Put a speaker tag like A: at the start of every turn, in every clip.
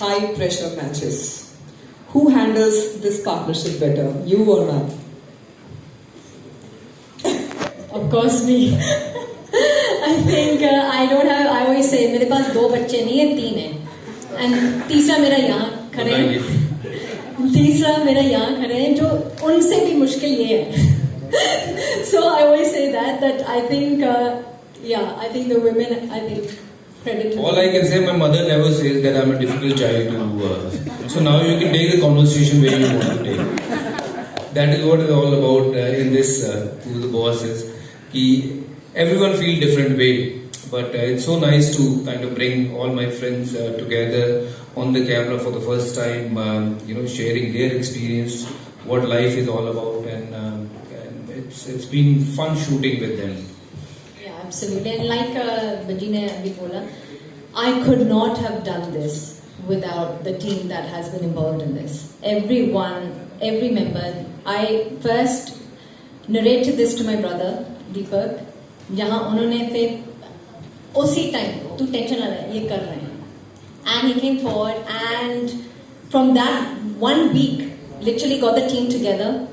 A: high pressure matches. Who handles this partnership better, you or Matt?
B: Of course me. I think I don't have. I always say मेरे पास 2 बच्चे नहीं है, 3 हैं. And तीसरा मेरा यहाँ खड़े हैं. तीसरा मेरा यहाँ खड़े हैं जो उनसे भी मुश्किल ये है. So I always say that I think I think the women, I think credit.
C: All I can say, my mother never says that I'm a difficult child to. So now you can take the conversation where you want to take. That is what it's all about in this. Who the boss is. Everyone feel different way, but it's so nice to kind of bring all my friends together on the camera for the first time, sharing their experience, what life is all about, and it's been fun shooting with them.
B: Yeah, absolutely. And like Baji ne abhi bola, I could not have done this without the team that has been involved in this. Everyone, every member. I first narrated this to my brother दीपक, जहाँ उन्होंने फिर उसी time तू tension ना ले, ये कर रहे हैं. And he came forward, and from that 1 week, literally got the team together.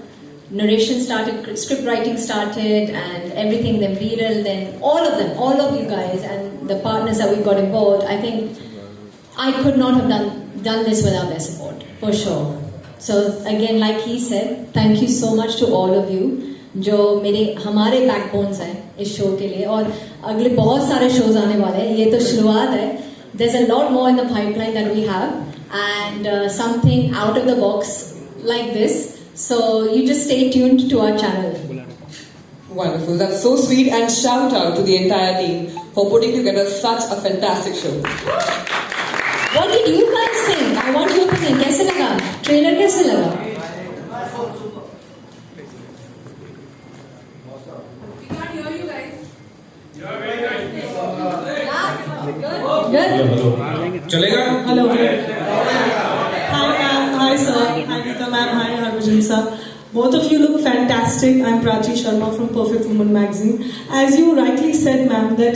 B: Narration started, script writing started, and everything. Then Viral, then all of them, all of you guys, and the partners that we got involved. I think I could not have done this without their support, for sure. So again, like he said, thank you so much to all of you. जो हमारे backbones हैं इस show के लिए, और अगले बहुत सारे शोज आने वाले हैं. ये तो शुरुआत है. There's a lot more in the pipeline that we have, and something out of the box like this. So you just stay tuned to our channel.
A: Wonderful. That's so sweet, and shout out to the entire team for putting together such a fantastic show.
B: What did you guys think? I want you to think. कैसे लगा? Trailer कैसे लगा?
C: चलेगा?
D: Hello. Hi ma'am, hi sir, hi Rita ma'am, hi Harbhajan sir. Both of you look fantastic. I'm Prachi Sharma from Perfect Woman magazine. As you rightly said ma'am, that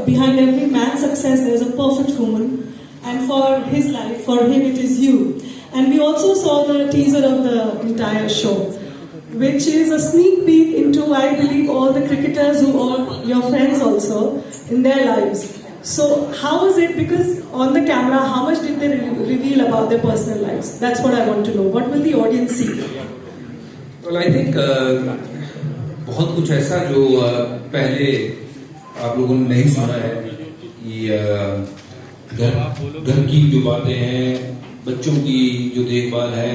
D: behind every man's success there is a perfect woman, and for his life, for him it is you. And we also saw the teaser of the entire show, which is a sneak peek into, I believe, all the cricketers who are your friends also in their lives. So how is it, because on the camera, how much did they reveal about their personal lives? That's what I want to know. What will the audience see?
C: Well, I think बहुत कुछ ऐसा जो पहले आप लोगों ने नहीं सुना है, कि घर की जो बातें हैं, बच्चों की जो देखभाल है,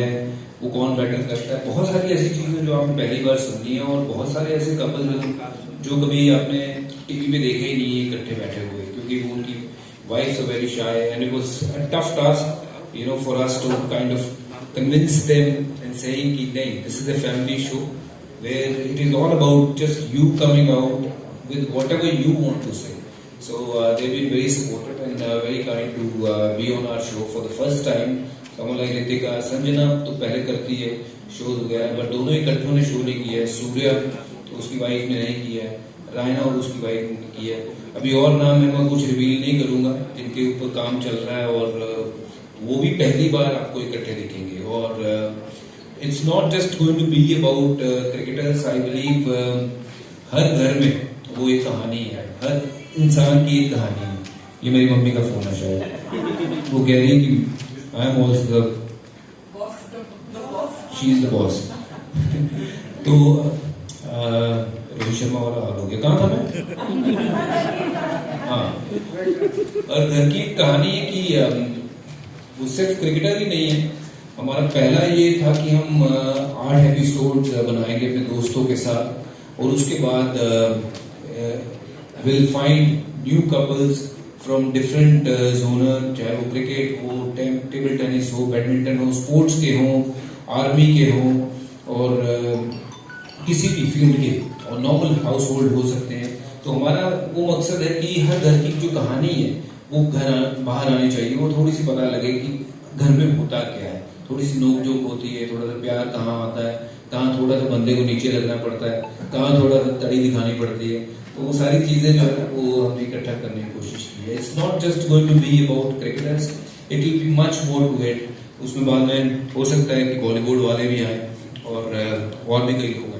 C: वो कौन बेटर करता है. बहुत सारी ऐसी चीजें जो आपने पहली बार सुनी है, और बहुत सारे ऐसे कपल जो कभी आपने टीवी में देखे ही नहीं इकट्ठे बैठे हुए, क्योंकि वो उनकी wives are very shy, and it was a tough task, for us to kind of convince them and saying कि नहीं, this is a family show where it is all about just you coming out with whatever you want to say. So they've been very supportive and very kind to be on our show for the first time. Someone like Ritika, Sanjana तो पहले करती है shows वगैरह, but दोनों इकट्ठों ने show नहीं किया है. सूर्या तो उसकी वाइफ ने नहीं किया है, रायना और उसकी वाइफ ने किया है. अभी और नाम है, मैं कुछ रिवील नहीं करूंगा, जिनके ऊपर काम चल रहा है, और वो भी पहली बार आपको इकट्ठे दिखेंगे. और it's not just going to be about cricketers. I believe हर घर में वो एक कहानी है, हर इंसान की एक कहानी है. ये मेरी मम्मी का फोन है शायद, वो कह रही है कि I am also the she is the boss. तो रोहित शर्मा वाला हाल हो गया. कहाँ था मैं? हाँ. और घर की कहानी है कि वो सिर्फ क्रिकेटर ही नहीं है. हमारा पहला ये था कि हम 8 एपिसोड्स बनाएंगे अपने दोस्तों के साथ, और उसके बाद will find new couples from different genre, चाहे वो क्रिकेट हो, टेबल टेनिस हो, बैडमिंटन हो, स्पोर्ट्स के हों, आर्मी के हों, और किसी भी फील्ड के, और नॉर्मल हाउस होल्ड हो सकते हैं. तो हमारा वो मकसद है कि हर घर की जो कहानी है वो घर बाहर आनी चाहिए, वो थोड़ी सी पता लगे कि घर में होता क्या है. थोड़ी सी नोक जोक होती है, थोड़ा सा प्यार कहाँ आता है, कहाँ थोड़ा सा बंदे को नीचे लगना पड़ता है, कहाँ थोड़ा सा तड़ी दिखानी पड़ती है. तो वो सारी चीजें जो है वो हमने इकट्ठा करने की कोशिश की है. It's not just going to be about cricketers, it will be much more to it. उसमें बाद में हो सकता है कि बॉलीवुड वाले भी आए और भी कई लोग